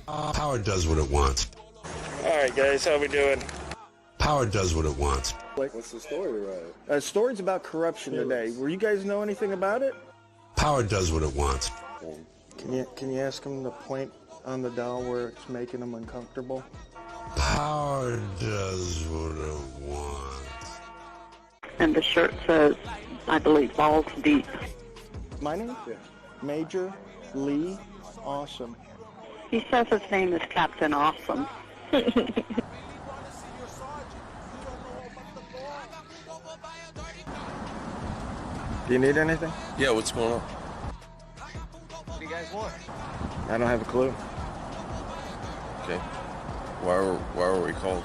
Power does what it wants. Alright guys, how we doing? Power does what it wants. What's the story, right? Story's about corruption today. Were you guys know anything about it? Power does what it wants. Can you ask him to point on the dial where it's making him uncomfortable? Power does what it wants. And the shirt says, I believe, balls deep. My name? Yeah. Major Lee Awesome. He says his name is Captain Awesome. Do you need anything? Yeah, what's going on? What do you guys want? I don't have a clue. Okay. Why were we called?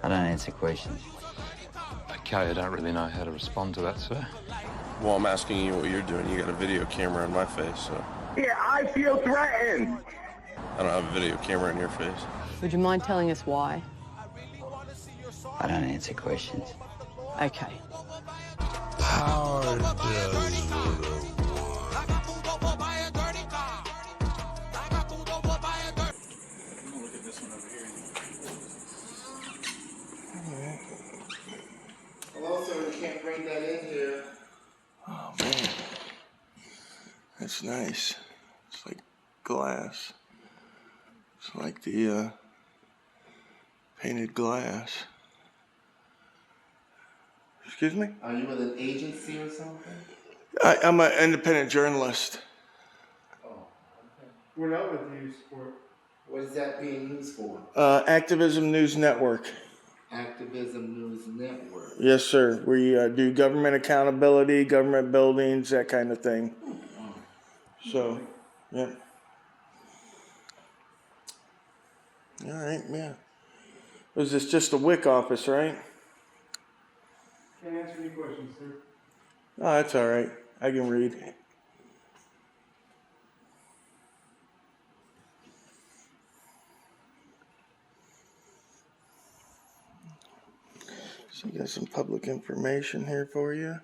I don't answer questions. Okay, I don't really know how to respond to that, sir. Well, I'm asking you what you're doing. You got a video camera on my face, so... Yeah, I feel threatened. I don't have a video camera in your face. Would you mind telling us why? I don't answer questions. Okay. Power does what it Hello, sir. You can't bring that in here. Oh man. That's nice. It's like glass. It's like the painted glass. Excuse me? Are you with an agency or something? I'm an independent journalist. Oh, okay. We're not with you, sport. What is that being used for? Activism News Network. Activism News Network. Yes, sir. We do government accountability, government buildings, that kind of thing. So, yeah. All right, yeah. Was this just a WIC office, right? Can't answer any questions, sir. Oh, that's all right. I can read. So you got some public information here for you.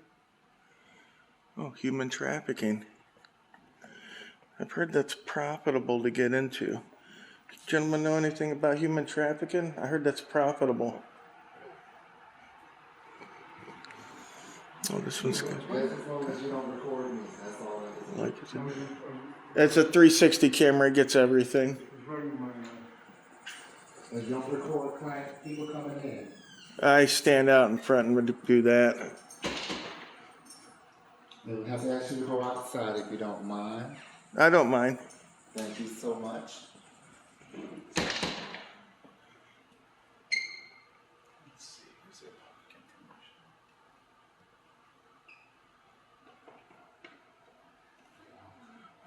Oh, human trafficking. I've heard that's profitable to get into. Gentlemen know anything about human trafficking? I heard that's profitable. Oh, this one's good. As long as you don't record me, that's all that is. Like it's a 360 camera, it gets everything. As you don't record clients, people coming in. I stand out in front and would do that. We'll have to ask you to go outside if you don't mind. I don't mind. Thank you so much.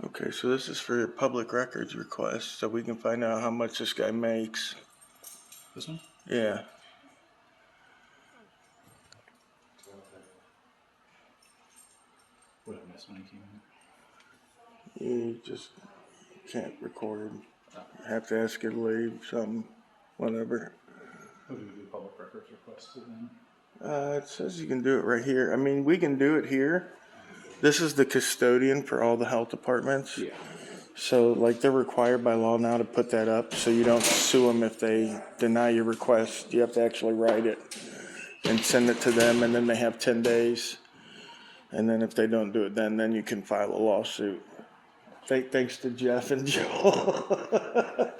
Okay, so this is for your public records request, so we can find out how much this guy makes. This one? Yeah. What did I miss when he came in? You just can't record. Have to ask you to leave, something, whatever. Who do we do public records requests to then? It says you can do it right here. I mean, we can do it here. This is the custodian for all the health departments. Yeah. So, like, they're required by law now to put that up so you don't sue them if they deny your request. You have to actually write it and send it to them, and then they have 10 days. And then if they don't do it then you can file a lawsuit. Thanks to Jeff and Joel.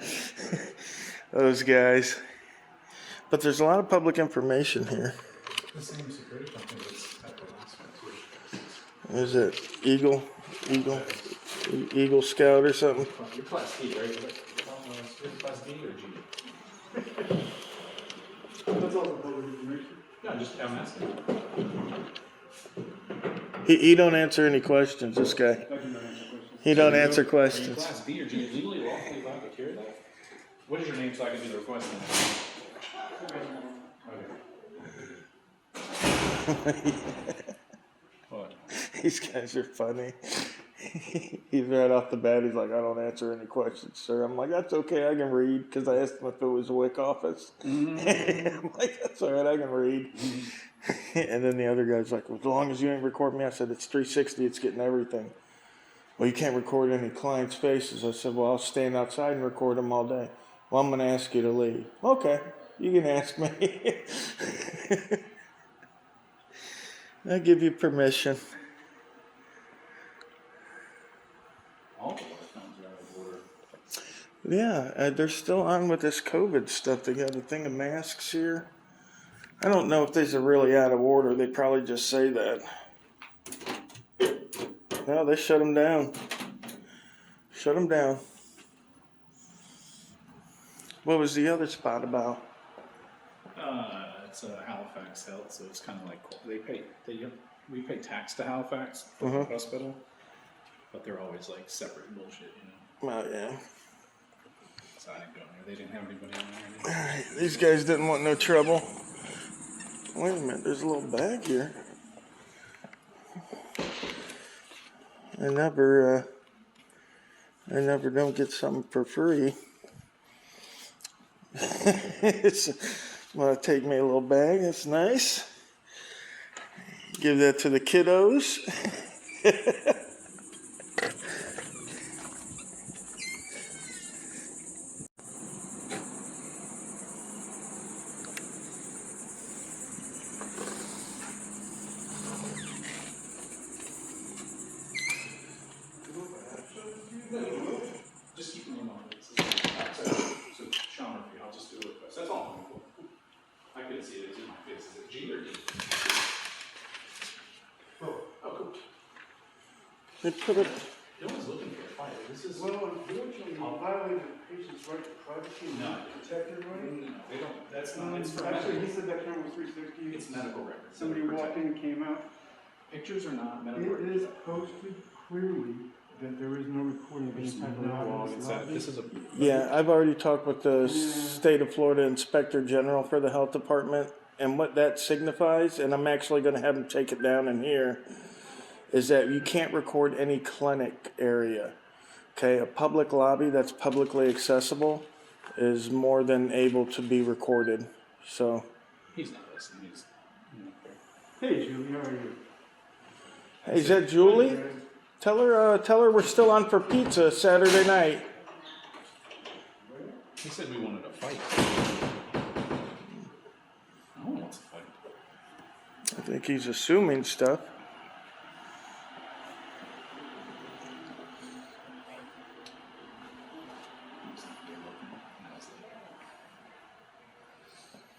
Those guys. But there's a lot of public information here. The same security company that's at the last one, too. Is it Eagle Scout or something? You're Class D, right? Is it Class D or G? That's all the public information. No, I'm asking. He don't answer any questions, this guy. I do not answer questions. He don't answer Are you questions. Class B or G? Legally, lawfully allowed to carry that? What is your name so I can do the request then? Okay. What? These guys are funny. He's right off the bat, he's like, I don't answer any questions, sir. I'm like, that's okay, I can read, because I asked him if it was a WIC office. Mm-hmm. I'm like, that's all right, I can read. Mm-hmm. And then the other guy's like, well, as long as you ain't record me, I said, it's 360, it's getting everything. well, you can't record any clients' faces. I said, well, I'll stand outside and record them all day. Well, I'm going to ask you to leave. Okay, you can ask me. I give you permission. All the water fountains are out of order. Yeah, they're still on with this COVID stuff. They got a thing of masks here. I don't know if these are really out of order. They probably just say that. No, they shut them down. Shut them down. What was the other spot about? It's Halifax Health, so it's kind of like we pay tax to Halifax for the hospital, but they're always like separate bullshit, you know. Oh, yeah. So I didn't go in there. They didn't have anybody in there. Alright, these guys didn't want no trouble. Wait a minute, there's a little bag here. I never don't get something for free. It's want to take me a little bag. That's nice. Give that to the kiddos. Just keep them on. So Sean Murphy, I'll just do a request. That's all I'm looking for. I couldn't see it. It's in my face. Is it G or D? Oh, cool. They put it. No one's looking for a fight. This is. Well, unfortunately, you violated the patient's right to privacy and No. protected right. No, they don't. That's not. It's for Actually, medical. he said that camera was 360. It's medical records. Somebody walked in and came out. Pictures are not medical It records. is posted clearly that there is no recording of any There's type of no audio law in against this that. lobby. This is a. Yeah, I've already talked with the state of Florida Inspector General for the health department, and what that signifies, and I'm actually going to have them take it down in here, is that you can't record any clinic area. Okay, a public lobby that's publicly accessible is more than able to be recorded. So, He's not listening. He's. Hey, Julie, how are you? hey, is that Julie? Tell her we're still on for pizza Saturday night. He said we wanted to fight. No one wants to fight. I think he's assuming stuff.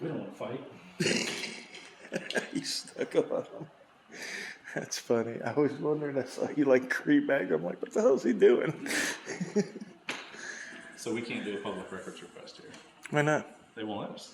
We don't want to fight. He's stuck on him. That's funny. I always wondered. I saw you like creep back. I'm like, what the hell is he doing? So we can't do a public records request here. Why not? They won't let us.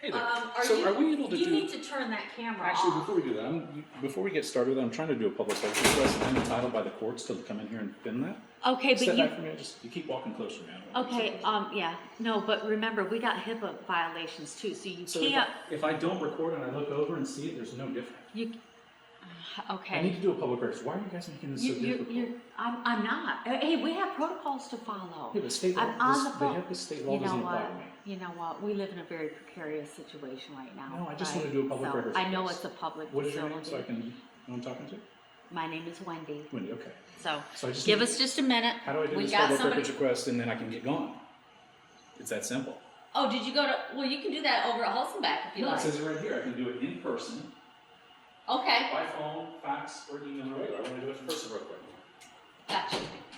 Hey there. Are we able to you do? need to turn that camera Actually, off. before we do that, before we get started, I'm trying to do a public records request, and I'm entitled by the courts to come in here and film that. Okay, but Step you. back from me. You keep walking closer, man. Okay, yeah, no, but remember, we got HIPAA violations too, so you So can't. if I don't record and I look over and see it, there's no difference. You. I need Okay. to do a public records. Why are you guys making this so difficult? I'm not. Hey, we have protocols to follow. Yeah, but state law, I'm on the they phone. have the state law You know doesn't apply what? to me. You know what? We live in a very precarious situation right now. No, I just right? want to do a public So, records I know request. it's a public What is your facility. name so I can know who I'm talking to? My name is Wendy. Wendy, okay. So, So I just give need- us just a minute. How do I do we this got public somebody. records request and then I can get going? It's that simple. Oh, did you go to? Well, you can do that over at Hulsenbach if you No, it like. says it right here. I can do it in person, Okay, by phone, fax, or email or regular. I want to do it in person real quick. gotcha.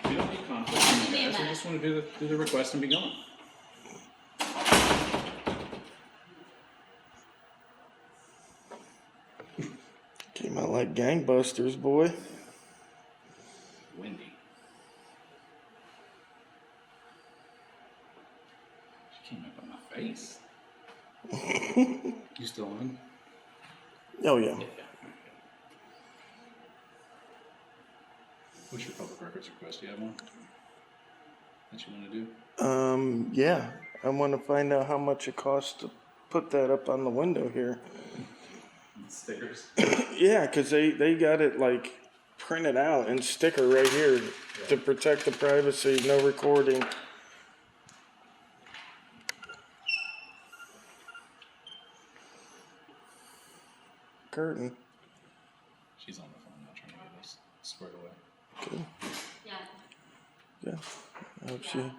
We don't need conflict. Give me a I minute. just want to do the request and be gone. Came out like gangbusters, boy. Wendy. She came up on my face. You still on? Oh yeah. Yeah. What's your public records request? Do you have one that you want to do? Yeah. I want to find out how much it costs to put that up on the window here. Stickers. Yeah, because they got it like print it out and stick it right here to protect the privacy, no recording. Curtain. She's on the phone now trying to get us squared away. Okay. Yeah. Yeah. I hope she. No,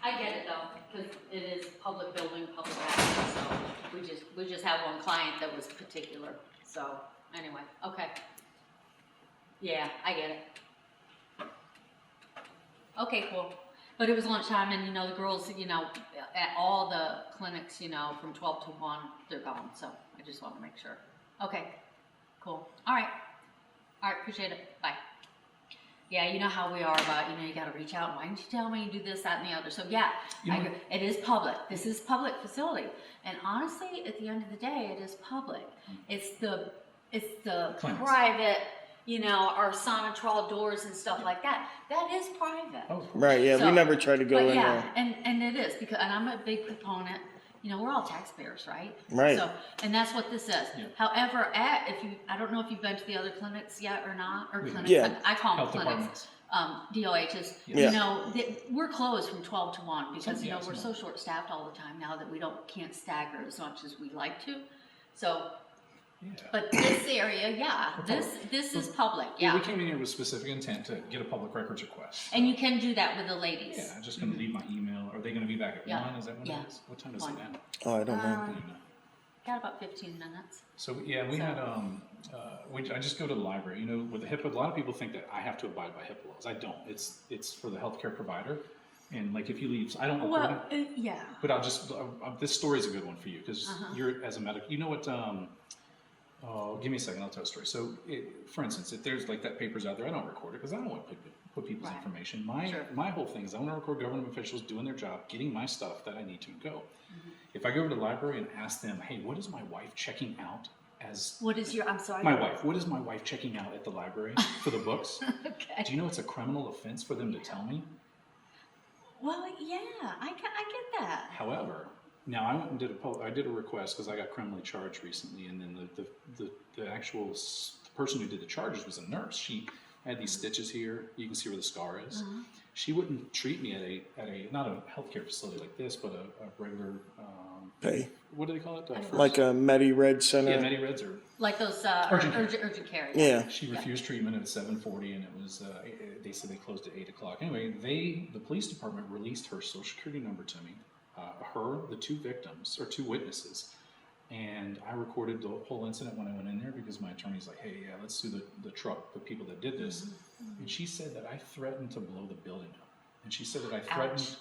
I get it though, because it is public building, public access, so we just have one client that was particular, so, anyway, okay. Yeah, I get it. Okay, cool. But it was lunchtime and, the girls, at all the clinics, from 12 to 1, they're gone, so I just want to make sure. Okay, cool. All right, appreciate it, bye. Yeah, you know how we are about, you gotta reach out, why didn't you tell me you do this, that, and the other? So yeah, I agree. It is public. This is public facility. And honestly, at the end of the day, it is public. It's the Clinics. private, our sonotrol doors and stuff like that. That is private. Oh, Right, yeah, we So, never try to go but in yeah, there. and it is, because, and I'm a big proponent, we're all taxpayers, right? Right. So, and that's what this is. Yeah. However, I don't know if you've been to the other clinics yet or not, or clinics, Yeah. I call them Health clinics, departments. DOHs. Yeah. We're closed from 12 to 1 because, Yeah, we're so short-staffed all the time now that we can't stagger as much as we like to. So, Yeah. but this area, this is public, yeah. We came in here with specific intent to get a public records request. And you can do that with the ladies. Yeah, I'm just gonna leave my email. Are they gonna be back at Yeah. 1? Is that when Yeah. it is? What time is 1. it now? Oh, I don't know. I don't know. Got about 15 minutes. So yeah, we had I just go to the library. With the HIPAA, a lot of people think that I have to abide by HIPAA laws. I don't. It's for the healthcare provider, and like if you leave, I don't. Well, yeah. But I'll just this story is a good one for you because you're as a medical. You know what? Give me a second. I'll tell a story. So, for instance, if there's like that paper's out there, I don't record it because I don't want to put people's information. My whole thing is I want to record government officials doing their job, getting my stuff that I need to go. If I go over to the library and ask them, hey, what is my wife checking out as... What is I'm sorry? My wife. What is my wife checking out at the library for the books? Okay. Do you know it's a criminal offense for them to tell me? Well, yeah, I get that. However, now I went and did a request because I got criminally charged recently, and then the actual person who did the charges was a nurse. She had these stitches here. You can see where the scar is. She wouldn't treat me at a not a healthcare facility like this, but a regular Pay. What do they call it? Like a Medi-Red Center. Yeah, Medi-Reds or Like those urgent care. Yeah. She refused treatment at 7:40, and it was they said they closed at 8 o'clock. Anyway, the police department released her social security number to me, the 2 victims or 2 witnesses, and I recorded the whole incident when I went in there because my attorney's like, hey, yeah, let's sue the people that did this, and she said that I threatened to blow the building up, and she said that I threatened. Ouch.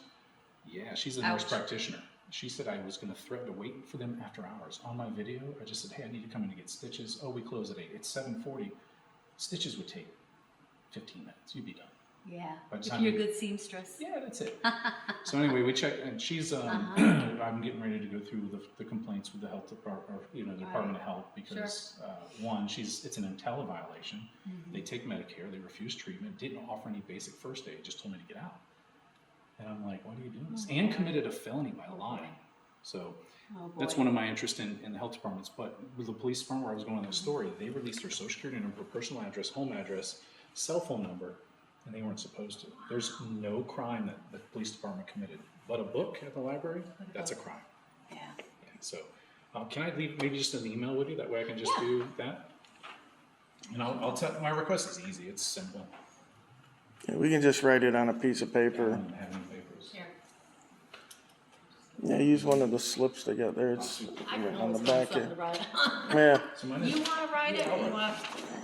Yeah, she's a nurse practitioner. She said I was going to threaten to wait for them after hours. On my video, I just said, hey, I need to come in to get stitches. Oh, we close at 8. It's 7:40. Stitches would take 15 minutes. You'd be done. Yeah. By the If time you're a you- good seamstress. Yeah, that's it. So anyway, we checked, and she's, I'm getting ready to go through the complaints with the health department, or, the Department of Health, because, one, it's an Intella violation. They take Medicare, they refuse treatment, didn't offer any basic first aid, just told me to get out. And I'm like, why are you doing this? And committed a felony by lying. So that's one of my interests in the health departments. But with the police department where I was going on the story, they released her social security number, personal address, home address, cell phone number, and they weren't supposed to. There's no crime that the police department committed. But a book at the library, that's a crime. Yeah. So can I leave maybe just an email with you? That way I can just do that? And I'll tell, my request is easy. It's simple. Yeah, we can just write it on a piece of I paper. don't have any papers. Here. Yeah, use one of the slips they got there. It's I can on the always back. find something to write on. Yeah. So mine is, You want to write it? Or you want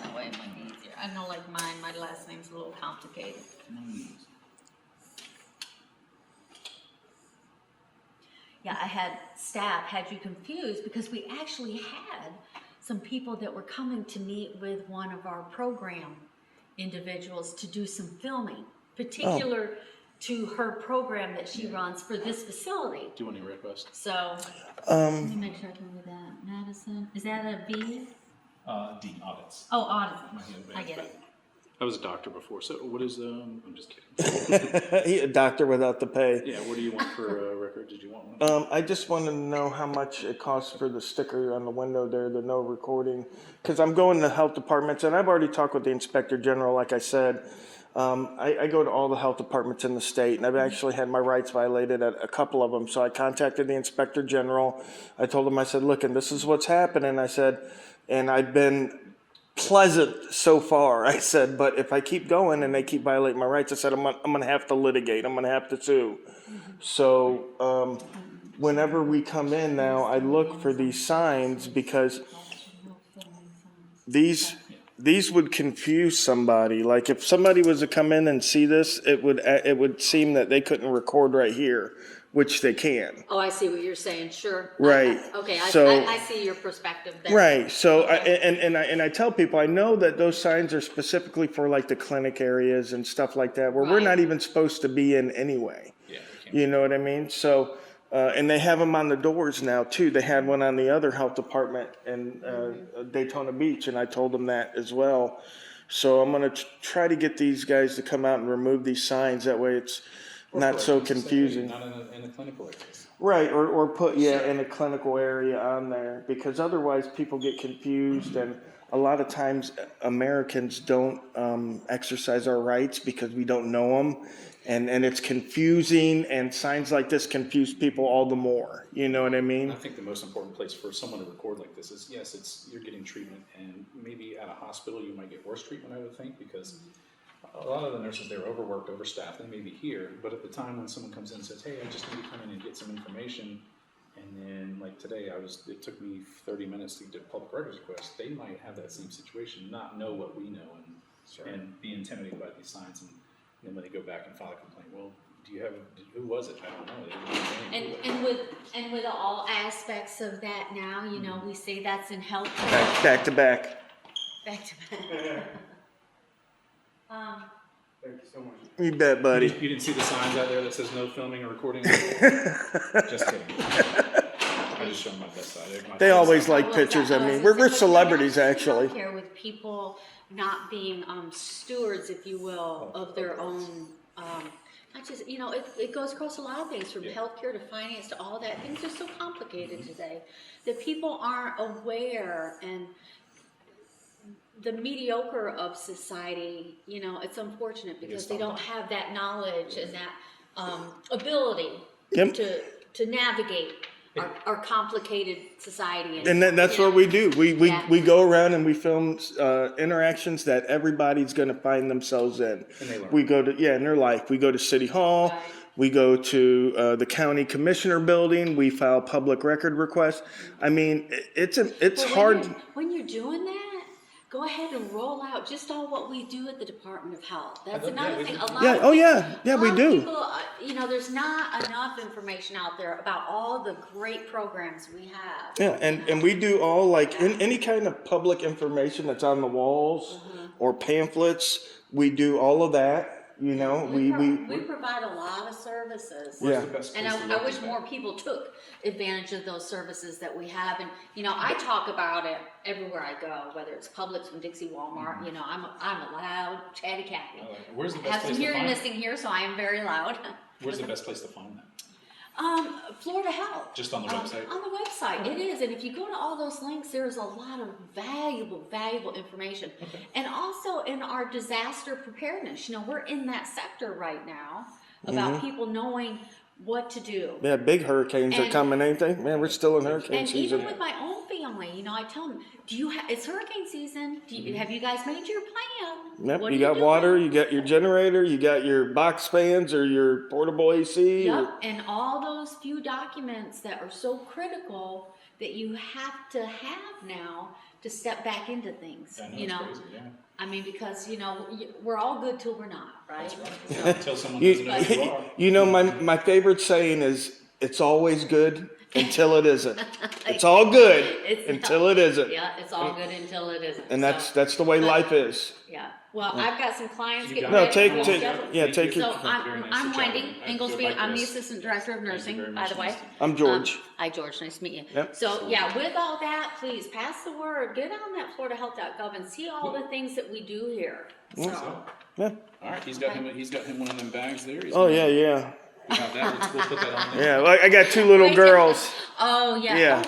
that way it might be easier. I know, like mine, my last name's a little complicated. Yeah, I had staff had you confused because we actually had some people that were coming to meet with one of our program individuals to do some filming, particular to her program that she runs for this facility. do you want any request? So, let me make sure I can read that. Madison, is that a B? D, audits. Oh, audit. My hand I get it. I was a doctor before, so what is, I'm just kidding. A doctor without the pay. Yeah, what do you want for a record? Did you want one? I just wanted to know how much it costs for the sticker on the window there, the no recording. Because I'm going to health departments, and I've already talked with the inspector general, like I said. I go to all the health departments in the state, and I've actually had my rights violated at a couple of them. So I contacted the inspector general. I told him, I said, look, and this is what's happening. I said, and I've been pleasant so far. I said, but if I keep going and they keep violating my rights, I said, I'm going to have to litigate. I'm going to have to sue. So whenever we come in now, I look for these signs because these would confuse somebody. Like if somebody was to come in and see this, it would seem that they couldn't record right here, which they can. Oh, I see what you're saying, sure. Right. Okay, So- I see your perspective there. Right. So Okay. I tell people, I know that those signs are specifically for like the clinic areas and stuff like that, where we're Right. not even supposed to be in anyway. Yeah, we can't. You know what I mean? So, and they have them on the doors now too. They had one on the other health department in Daytona Beach, and I told them that as well. So I'm going to try to get these guys to come out and remove these signs. That way it's not so confusing. Not in the clinical areas. Right, or put, in a clinical area on there, because otherwise people get confused, and a lot of times Americans don't exercise our rights because we don't know them, and it's confusing, and signs like this confuse people all the more, you know what I mean? I think the most important place for someone to record like this is, yes, you're getting treatment, and maybe at a hospital you might get worse treatment, I would think, because a lot of the nurses, they're overworked, overstaffed, they may be here, but at the time when someone comes in and says, hey, I just need to come in and get some information, and then like today, it took me 30 minutes to get a public records request, they might have that same situation, not know what we know, and be intimidated by these signs, and then when they go back and file a complaint, well, who was it? I don't know. They didn't name And with all aspects of that now, you know, we say that's in health. Back to back. Back to back. Thank you so much. You bet, buddy. You didn't see the signs out there that says no filming or recording? Just kidding. I just showing my best side. They always like Well, pictures of me. I was We're gonna say, celebrities, but actually. Here with people not being stewards, if you will, of their own. Not just, you know, it goes across a lot of things, from healthcare to finance to all that. Things are so complicated today that people aren't aware, and the mediocre of society, you know, it's unfortunate because they don't have that knowledge and that ability to navigate our complicated society. And that's what we do. We go around and we film interactions that everybody's going to find themselves in. And they learn. We go to, in their life. We go to City Hall. Right. We go to the county commissioner building. We file public record requests. I mean, it's But hard. when you're doing that, go ahead and roll out just all what we do at the Department of Health. That's another thing. A lot of we do. People, you know, there's not enough information out there about all the great programs we have. Yeah, and we do all, like, any kind of public information that's on the walls or pamphlets. We do all of that. You know, we provide a lot of services. Yeah. And I wish more people took advantage of those services that we have. And, you know, I talk about it everywhere I go, whether it's Publix, from Dixie, Walmart. You know, I'm a loud, chatty Cathy. Where's the I best have place some to hearing find missing here, so I am very loud. Where's the best place to find that? Florida Health. Just on the website? On the website, it is. And if you go to all those links, there's a lot of valuable information. Okay. And also in our disaster preparedness, you know, we're in that sector right now about people knowing what to do. Yeah, big hurricanes are coming, ain't they? Man, we're still in hurricane season. And even with my own family, you know, I tell them, it's hurricane season. Have you guys made your plan? Yep, you got water, you got your generator, you got your box fans or your portable AC. Yep, and all those few documents that are so critical that you have to have now to step back into things. You know, crazy, yeah. I mean, because, you know, we're all good till we're not, right? That's right. Until someone doesn't know who you are. You know, my favorite saying is, it's always good until it isn't. It's all good until it isn't. Yeah, it's all good until it isn't. And that's the way life is. Yeah. Well, I've got some clients getting No, ready. take your. So I'm Wendy Inglesby. I'm the assistant director of nursing, by the way. I'm George. Hi, George. Nice to meet you. Yep. So yeah, with all that, please pass the word. Get on that FloridaHealth.gov and see all the things that we do here. So, Yeah. All right, he's got him one of them bags there. Oh yeah, yeah. We have that. We'll put that on there. Yeah, like I got 2 little girls. Oh yeah. Yeah.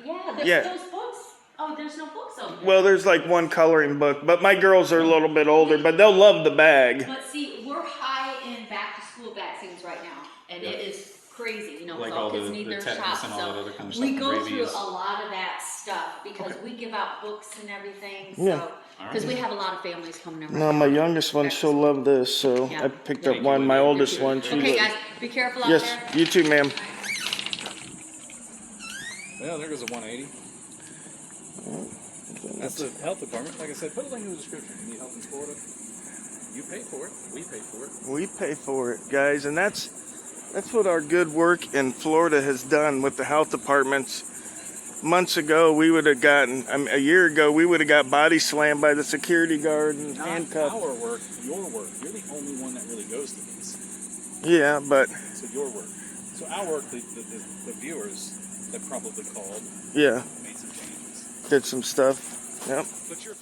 Oh Yeah. Those books. Oh, there's no books over there. Well, there's like one coloring book, but my girls are a little bit older, but they'll love the bag. But see, we're high in back to school vaccines right now, and it is crazy. You know, Like all all kids the need their tetanus shots. and all So that other kind of we stuff, go rabies. through a lot of that stuff because we give out books and everything. So Yeah. because we have a lot of families coming in. Right No, now. my youngest one, she'll love this, so Yeah. I picked up one. My oldest one, she Okay, lo- guys, be careful out Yes, there. you too, ma'am. Well, there goes a 180. That's the health department. Like I said, put a link in the description. You need help in Florida? You pay for it. We pay for it. We pay for it, guys, and that's what our good work in Florida has done with the health departments. Months ago, we would have gotten, a year ago, we would have got body slammed by the security guard and Not handcuffed. our work, your work. You're the only one that really goes to these. Yeah, but So your work. So our work, the viewers that probably called yeah, made some changes. did some stuff. Yep. But you're